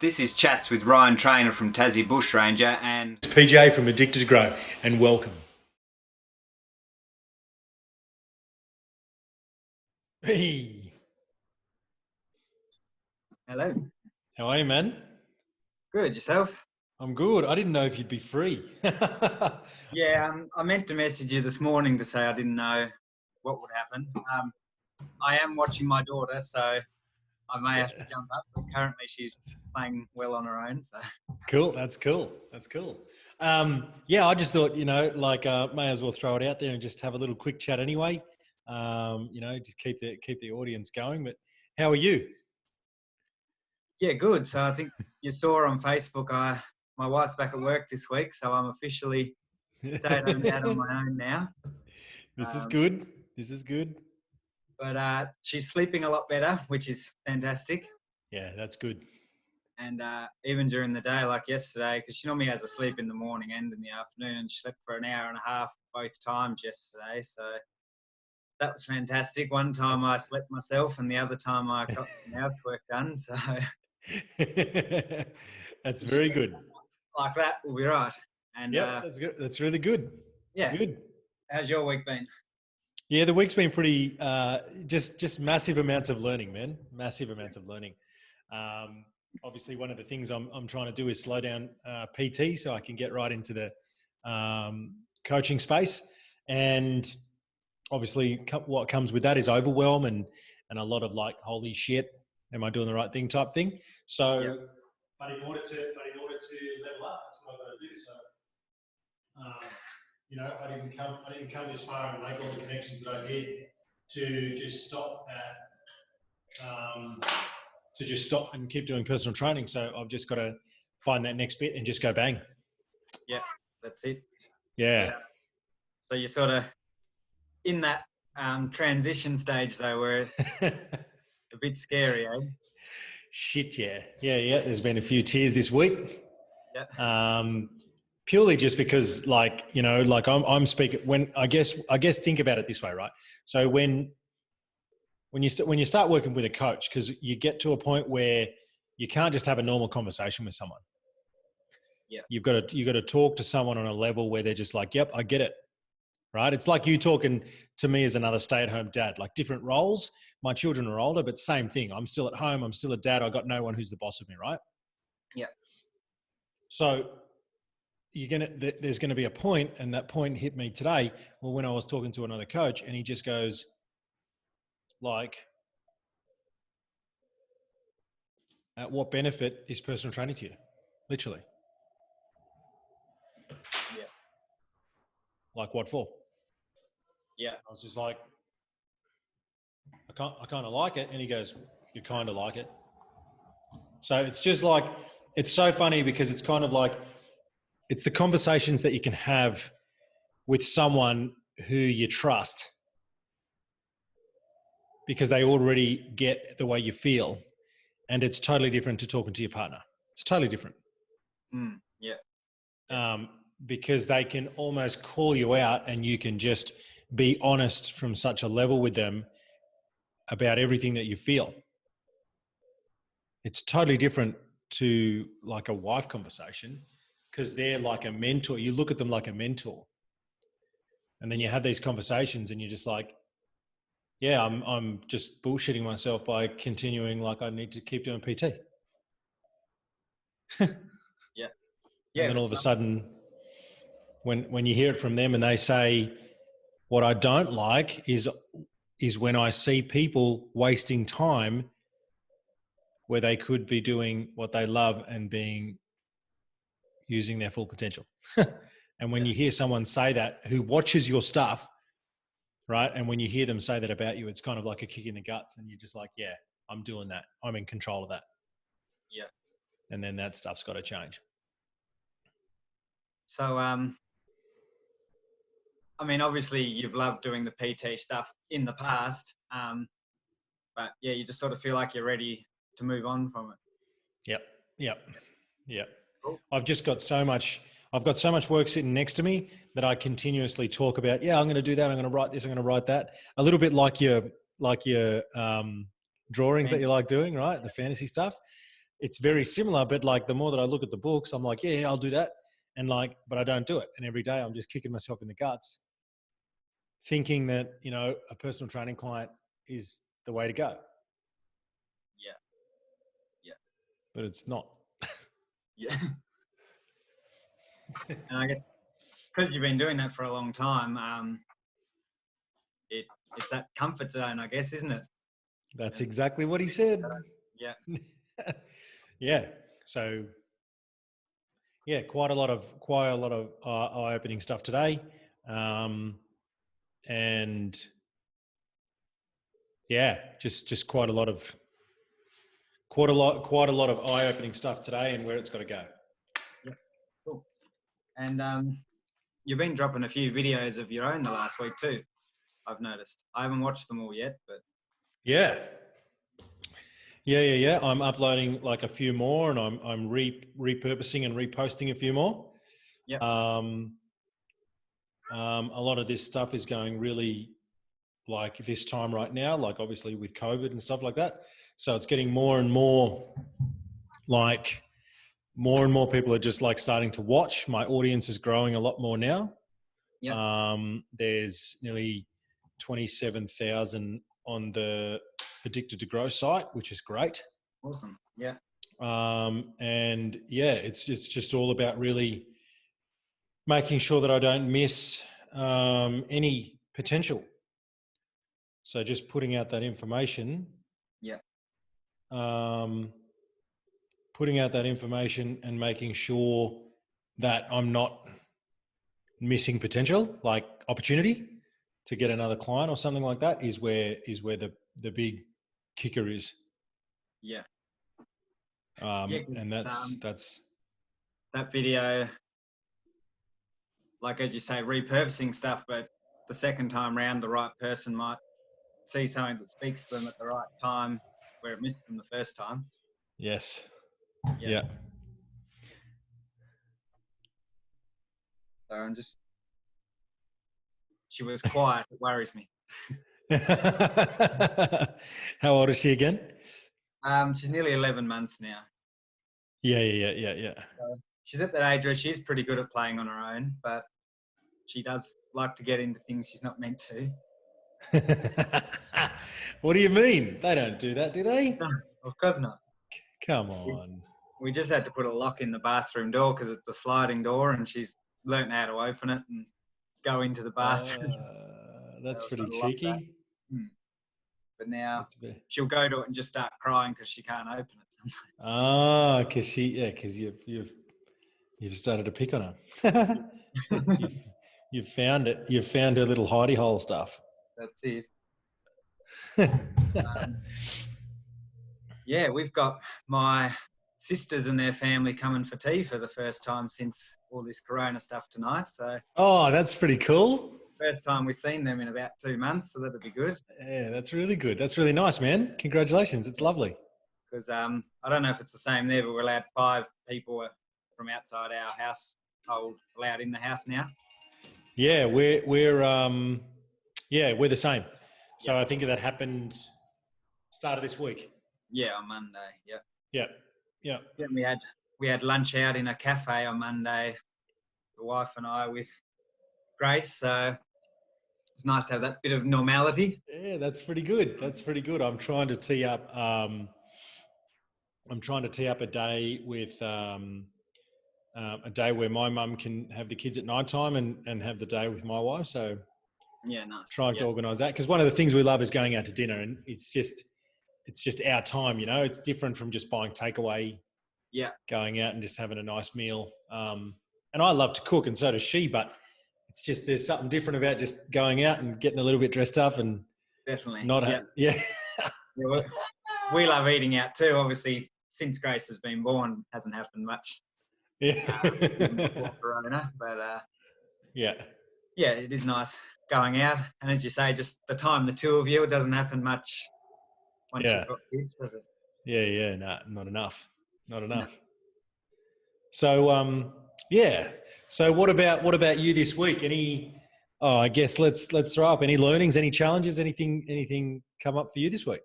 This is Chats with Ryan Trainer from Tassie Bushranger and PJ from Addicted to Grow, and welcome. Hey. Hello. How are you, man? Good. Yourself? I'm good. I didn't know if you'd be free. Yeah, I meant to message you this morning to say I didn't know what would happen. I am watching my daughter, so I may have to jump up, but currently she's playing well on her own. So Cool. That's cool. Yeah, I just thought, may as well throw it out there and just have a little quick chat anyway. Just keep the audience going. But how are you? yeah, good. So I think you saw on Facebook, my wife's back at work this week, so I'm officially stay-at-home dad on my own now. This is good. But she's sleeping a lot better, which is fantastic. Yeah, that's good. And even during the day, like yesterday, because she normally has a sleep in the morning and in the afternoon, and she slept for an hour and a half both times yesterday. So that was fantastic. One time I slept myself, and the other time I got some housework done. So that's very good. Like that will be right. And yeah, that's good. That's really good. Yeah. Good. How's your week been? Yeah, the week's been pretty, just massive amounts of learning, man. Massive amounts of learning. Obviously, one of the things I'm trying to do is slow down PT so I can get right into the coaching space. And obviously, what comes with that is overwhelm and a lot of like, holy shit, am I doing the right thing type thing. So, yeah. But in order to level up, that's what I've got to do. So. I didn't come this far and make all the connections that I did to just stop and keep doing personal training. So I've just got to find that next bit and just go bang. Yeah, that's it. Yeah. So you're sort of in that transition stage though, where a bit scary, eh? Shit, yeah. There's been a few tears this week. Yeah. Purely just because, I'm speaking when I guess think about it this way, right? So when you start working with a coach, because you get to a point where you can't just have a normal conversation with someone. Yeah, you've got to talk to someone on a level where they're just like, "Yep, I get it." Right? It's like you talking to me as another stay-at-home dad, like different roles. My children are older, but same thing. I'm still at home. I'm still a dad. I got no one who's the boss of me, right? Yeah. So there's going to be a point, and that point hit me today. Well, when I was talking to another coach, and he just goes, like, at what benefit is personal training to you? Literally. Yeah. Like, what for? Yeah. I was just like, I kind of like it. And he goes, you kind of like it. So it's just like, it's so funny because it's kind of like, it's the conversations that you can have with someone who you trust because they already get the way you feel, and it's totally different to talking to your partner. It's totally different. Yeah. Because they can almost call you out and you can just be honest from such a level with them about everything that you feel. It's totally different to like a wife conversation because they're like a mentor. You look at them like a mentor. And then you have these conversations and you're just like, yeah, I'm just bullshitting myself by continuing like I need to keep doing PT. Yeah. And then all of a sudden, when you hear it from them and they say, what I don't like is when I see people wasting time where they could be doing what they love and using their full potential. And when you hear someone say that who watches your stuff, right? And when you hear them say that about you, it's kind of like a kick in the guts and you're just like, yeah, I'm doing that. I'm in control of that. Yeah. And then that stuff's got to change. So, obviously you've loved doing the PT stuff in the past, but yeah, you just sort of feel like you're ready to move on from it. Yep. Cool. I've got so much work sitting next to me that I continuously talk about. Yeah, I'm going to do that. I'm going to write this. I'm going to write that. A little bit like your drawings that you like doing, right? The fantasy stuff. it's very similar, but like the more that I look at the books, I'm like, yeah, I'll do that. And like, but I don't do it. And every day I'm just kicking myself in the guts, thinking that, you know, a personal training client is the way to go. Yeah. Yeah. But it's not. Yeah. And I guess because you've been doing that for a long time, it's that comfort zone, I guess, isn't it? That's exactly what he said. Yeah. Yeah. So yeah, quite a lot of eye-opening stuff today. And yeah, just quite a lot of eye-opening stuff today and where it's got to go. Yeah. Cool. And you've been dropping a few videos of your own the last week too, I've noticed. I haven't watched them all yet, but Yeah. I'm uploading like a few more, and I'm repurposing and reposting a few more. yeah. A lot of this stuff is going really like this time right now, like obviously with COVID and stuff like that. So it's getting more and more people are just like starting to watch. My audience is growing a lot more now. Yeah. There's nearly 27,000 on the Addicted to Grow site, which is great. Awesome. Yeah. And yeah, it's just all about really making sure that I don't miss any potential. So just putting out that information. Yeah. Putting out that information and making sure that I'm not missing potential, like opportunity to get another client or something like that is where the big kicker is. Yeah. And that's that video, like as you say, repurposing stuff, but the second time round, the right person might see something that speaks to them at the right time where it missed them the first time. Yes. Yeah. Yeah. So she was quiet. It worries me. How old is she again? She's nearly 11 months now. Yeah. So she's at that age where she's pretty good at playing on her own, but she does like to get into things she's not meant to. What do you mean? They don't do that, do they? No, of course not. Come on. We just had to put a lock in the bathroom door because it's a sliding door, and she's learnt how to open it and go into the bathroom. That's pretty cheeky. But now she'll go to it and just start crying because she can't open it sometimes. Because you've started to pick on her. You've found it. You've found her little hidey hole stuff. That's it. Yeah, we've got my sisters and their family coming for tea for the first time since all this corona stuff tonight. So that's pretty cool. First time we've seen them in about 2 months, so that'll be good. Yeah, that's really good. That's really nice, man. Congratulations. It's lovely. Because I don't know if it's the same there, but we're allowed 5 people from outside our household allowed in the house now. Yeah, we're the same. So I think that happened start of this week. Yeah, on Monday. Yeah. Then we had lunch out in a cafe on Monday, the wife and I with Grace. So it's nice to have that bit of normality. Yeah, that's pretty good. I'm trying to tee up. A day with a day where my mum can have the kids at night time and have the day with my wife. So yeah, nice. Trying to organise that, because one of the things we love is going out to dinner, and it's just our time. You know, it's different from just buying takeaway. Yeah, going out and just having a nice meal. And I love to cook, and so does she. But it's just there's something different about just going out and getting a little bit dressed up and definitely yeah. We love eating out too. Obviously, since Grace has been born, hasn't happened much. Yeah. Corona, but yeah, it is nice going out. And as you say, just the time the two of you, it doesn't happen much once you've got kids, does it? Yeah. No, not enough. No. So So what about you this week? I guess let's throw up any learnings, any challenges, anything come up for you this week?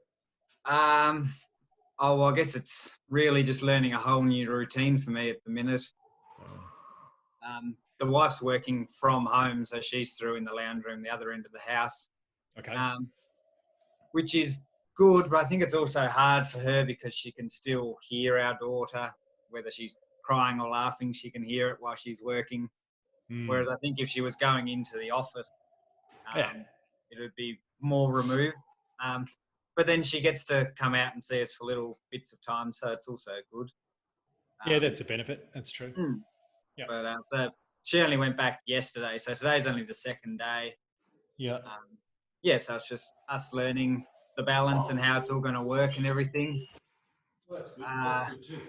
Oh, well, I guess it's really just learning a whole new routine for me at the minute. The wife's working from home, so she's through in the lounge room, the other end of the house, Okay. which is good, but I think it's also hard for her because she can still hear our daughter, whether she's crying or laughing, she can hear it while she's working. Whereas I think if she was going into the office, Yeah. it would be more removed. But then she gets to come out and see us for little bits of time, so it's also good. Yeah, that's a benefit. That's true. Yeah. But she only went back yesterday, so today's only the second day. Yeah. So it's just us learning the balance and how it's all going to work and everything. Well, that's good. That's good too.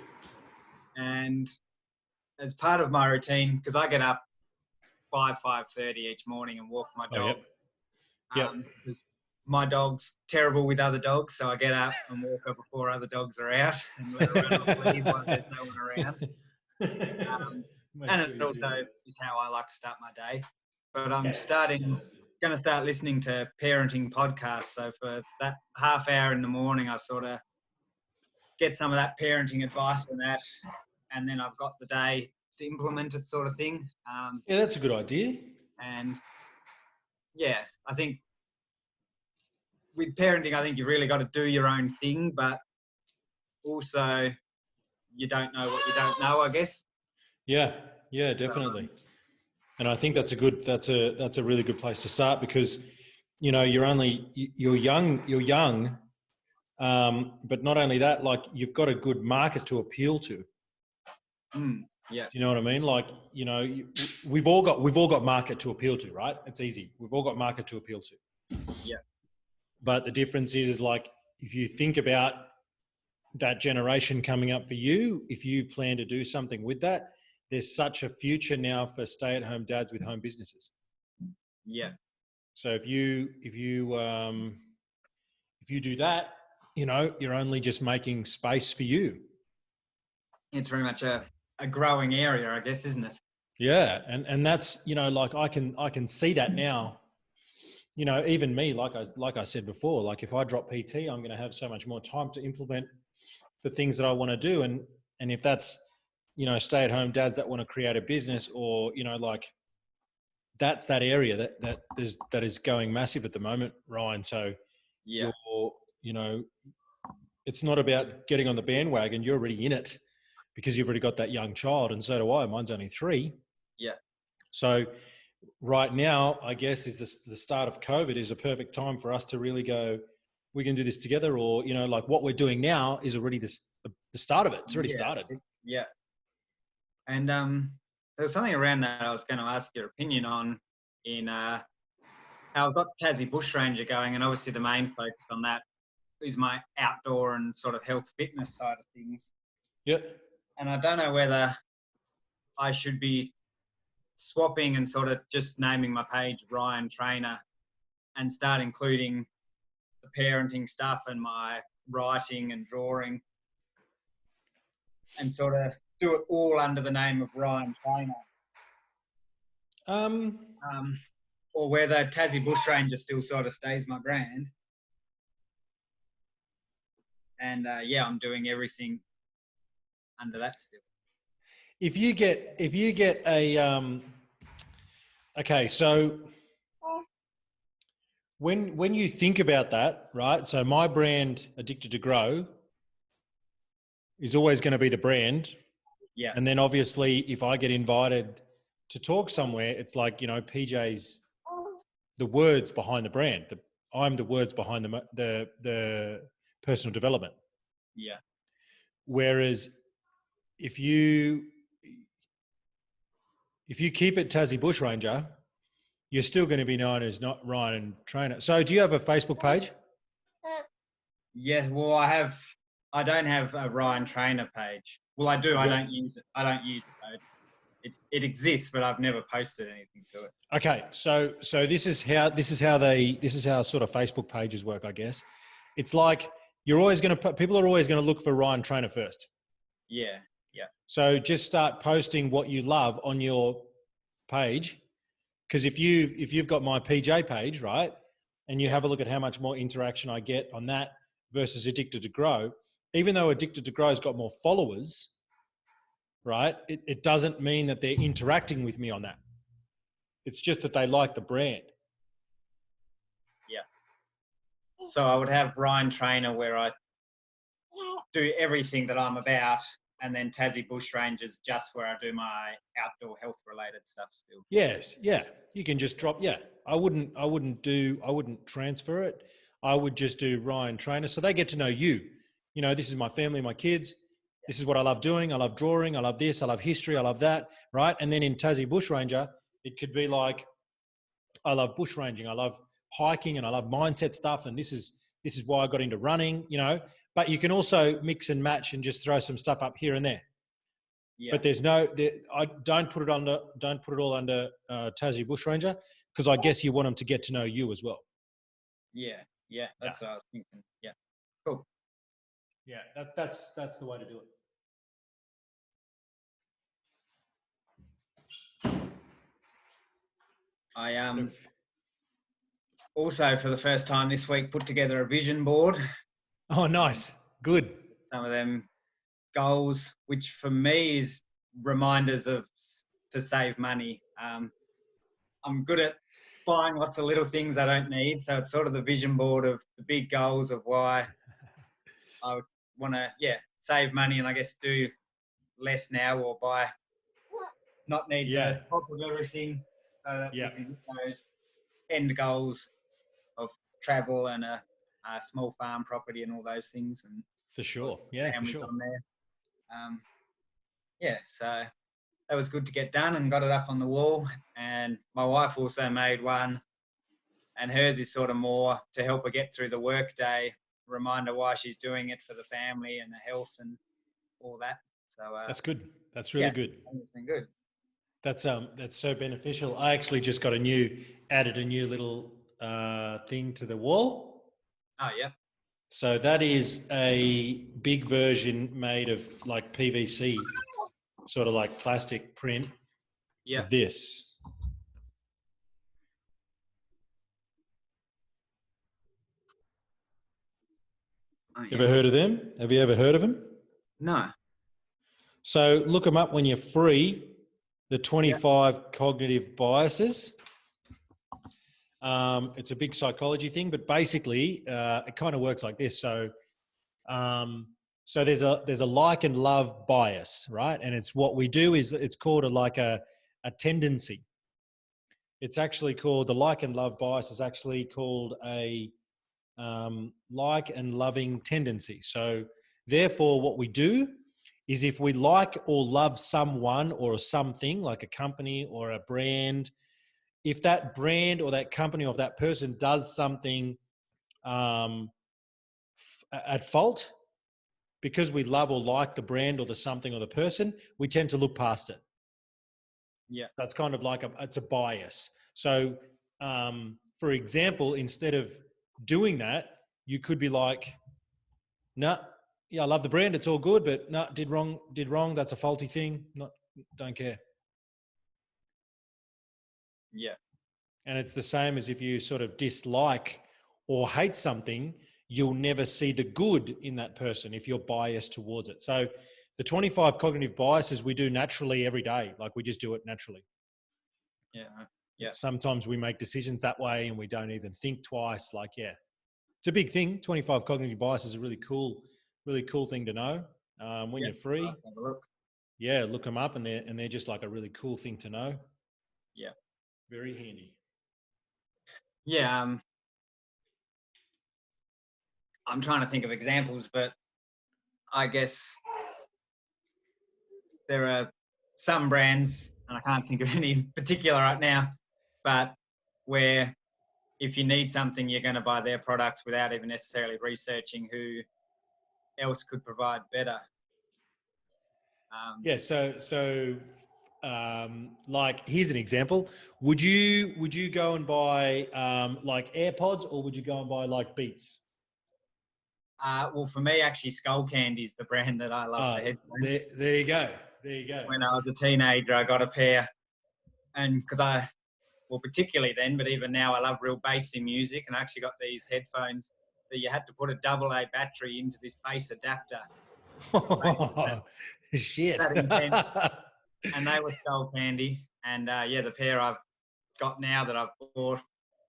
And as part of my routine, because I get up 5:30 each morning and walk my dog. Yep. My dog's terrible with other dogs, so I get up and walk her before other dogs are out and let her run off lead while there's no one around. And it also is how I like to start my day. But I'm going to start listening to parenting podcasts. So for that half hour in the morning, I sort of get some of that parenting advice from that, and then I've got the day to implement it, sort of thing. Yeah, that's a good idea. And yeah, I think with parenting, I think you've really got to do your own thing, but also you don't know what you don't know, I guess. Yeah, definitely. And I think that's a really good place to start because, you're young. But not only that, like you've got a good market to appeal to. Yeah. You know what I mean? Like, we've all got market to appeal to, right? It's easy. We've all got market to appeal to. Yeah. But the difference is like, if you think about that generation coming up for you, if you plan to do something with that, there's such a future now for stay-at-home dads with home businesses. Yeah. So if you do that, you're only just making space for you. It's very much a growing area, I guess, isn't it? Yeah. And that's, like I can see that now, even me, like I said before, like if I drop PT, I'm going to have so much more time to implement the things that I want to do. And if that's, stay-at-home dads that want to create a business or, like that's that area that is going massive at the moment, Ryan. So yeah, it's not about getting on the bandwagon. You're already in it because you've already got that young child, and so do I. Mine's only 3. Yeah. So right now, I guess, is the start of COVID is a perfect time for us to really go, we can do this together, or, like what we're doing now is already the start of it. It's already started. Yeah. And there was something around that I was going to ask your opinion on in how I've got Tassie Bushranger going, and obviously the main focus on that is my outdoor and sort of health fitness side of things. Yep. And I don't know whether I should be swapping and sort of just naming my page Ryan Trainer and start including the parenting stuff and my writing and drawing and sort of do it all under the name of Ryan Trainer. Or whether Tassie Bushranger still sort of stays my brand. And I'm doing everything under that still. If you get a okay, so when you think about that, right? So my brand, Addicted to Grow, is always going to be the brand. Yeah. And then obviously, if I get invited to talk somewhere, it's like, PJ's the words behind the brand. I'm the words behind the personal development. Yeah. Whereas if you keep it Tassie Bushranger, you're still going to be known as not Ryan Trainer. So do you have a Facebook page? Yeah, well, I don't have a Ryan Trainer page. Well, I do. I don't use it. It exists, but I've never posted anything to it. Okay, so this is how sort of Facebook pages work, I guess. It's like people are always going to look for Ryan Trainer first. Yeah. Yeah. So just start posting what you love on your page, because if you've got my PJ page, right, and you have a look at how much more interaction I get on that versus Addicted to Grow, even though Addicted to Grow's got more followers, right? It doesn't mean that they're interacting with me on that. It's just that they like the brand. Yeah. So I would have Ryan Trainer where I do everything that I'm about, and then Tassie Bushrangers just where I do my outdoor health related stuff still. Yes, yeah. You can just drop. Yeah, I wouldn't transfer it. I would just do Ryan Trainer, so they get to know you. You know, this is my family, my kids. This is what I love doing. I love drawing. I love this. I love history. I love that. Right. And then in Tassie Bushranger, it could be like, I love bushranging. I love hiking, and I love mindset stuff. And this is why I got into running. You know, but you can also mix and match and just throw some stuff up here and there. Yeah. But I don't put it all under Tassie Bushranger, because I guess you want them to get to know you as well. Yeah. That's what I was thinking. Yeah. Cool. Yeah, that's the way to do it. I also for the first time this week put together a vision board. Oh, nice, good. Some of them goals, which for me is reminders to save money. I'm good at buying lots of little things I don't need, so it's sort of the vision board of the big goals of why I would want to save money and I guess do less now or not need the top of everything, so that we can get those end goals of travel and a small farm property and all those things. And for sure, yeah, for sure. On there. So that was good to get done and got it up on the wall. And my wife also made one, and hers is sort of more to help her get through the work day, reminder why she's doing it for the family and the health and all that. So that's good. That's really good. It's been good. That's so beneficial. I actually just added a new little thing to the wall. Oh yeah. So that is a big version made of like PVC, sort of like plastic print. Yeah. Of this. Oh, Ever heard of them? Have you ever heard of them? No. So look them up when you're free. The 25 cognitive biases. It's a big psychology thing, but basically it kind of works like this. So there's a like and love bias, right? And it's what we do is it's called a tendency. It's actually called the like and love bias is actually called a like and loving tendency. So therefore what we do is if we like or love someone or something like a company or a brand, if that brand or that company or that person does something at fault, because we love or like the brand or the something or the person, we tend to look past it. Yeah. That's kind of like it's a bias. So for example, instead of doing that, you could be like, nah, yeah, I love the brand, it's all good, but no, did wrong, that's a faulty thing, don't care. Yeah. And it's the same as if you sort of dislike or hate something, you'll never see the good in that person if you're biased towards it. So the 25 cognitive biases we do naturally every day, like we just do it naturally. Yeah. Yeah. Sometimes we make decisions that way and we don't even think twice. Like, yeah, it's a big thing. 25 cognitive biases is a really cool thing to know. When you're free, have a look. Yeah, look them up, and they're just like a really cool thing to know. Yeah, very handy. Yeah, I'm trying to think of examples, but I guess there are some brands, and I can't think of any in particular right now, but where if you need something, you're going to buy their products without even necessarily researching who else could provide better. Like here's an example. Would you go and buy like AirPods, or would you go and buy like Beats? Well, for me, actually, Skull Candy is the brand that I love for headphones. There you go. When I was a teenager, I got a pair, and because particularly then, but even now, I love real bassy music, and I actually got these headphones that you had to put a AA battery into this base adapter. Shit. That intense. And they were skull candy. And yeah, the pair I've got now that I've bought,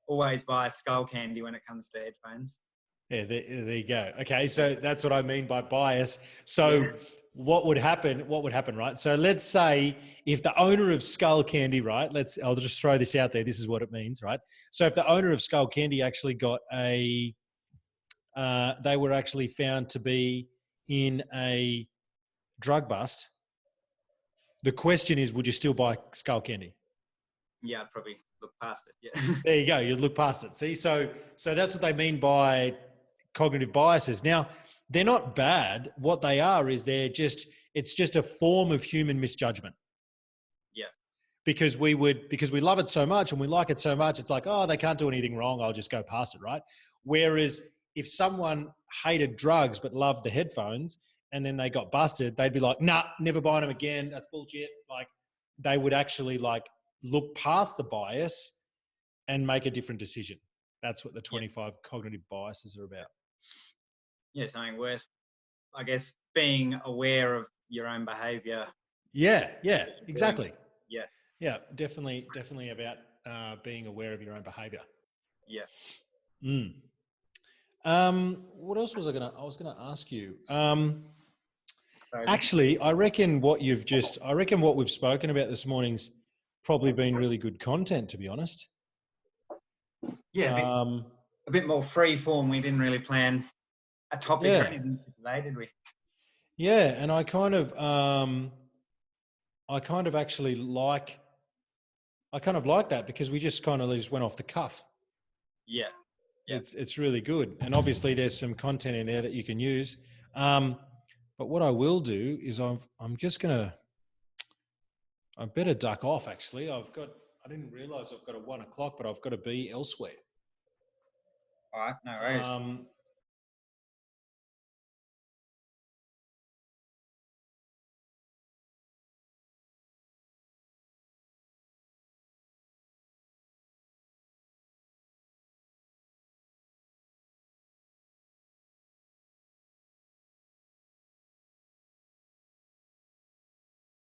always buy skull candy when it comes to headphones. Yeah, there you go. Okay, so that's what I mean by bias. So what would happen, right? So let's say if the owner of Skull Candy, right, I'll just throw this out there. This is what it means, right? So if the owner of Skull Candy actually got they were actually found to be in a drug bust, the question is, would you still buy Skull Candy? Yeah, I'd probably look past it. Yeah. There you go. You'd look past it. See, so that's what they mean by cognitive biases. Now, they're not bad. What they are is it's just a form of human misjudgment. Yeah. Because we love it so much and we like it so much, it's like, oh, they can't do anything wrong, I'll just go past it, right? Whereas if someone hated drugs but loved the headphones and then they got busted, they'd be like, nah, never buying them again. That's bullshit. Like, they would actually like look past the bias and make a different decision. That's what the 25 cognitive biases are about. Yeah, something worth, I guess, being aware of your own behavior. Yeah, exactly. Yeah. Yeah, definitely about being aware of your own behavior. Yeah. What else was I was gonna ask you? Actually, I reckon what we've spoken about this morning's probably been really good content, to be honest. Yeah, a bit more free form. We didn't really plan a topic or anything today, did we? Yeah, and I kind of actually like that because we just kind of went off the cuff. Yeah. It's really good, and obviously there's some content in there that you can use. But what I will do is I better duck off. Actually, I didn't realize I've got a 1 o'clock, but I've got to be elsewhere. All right, no worries.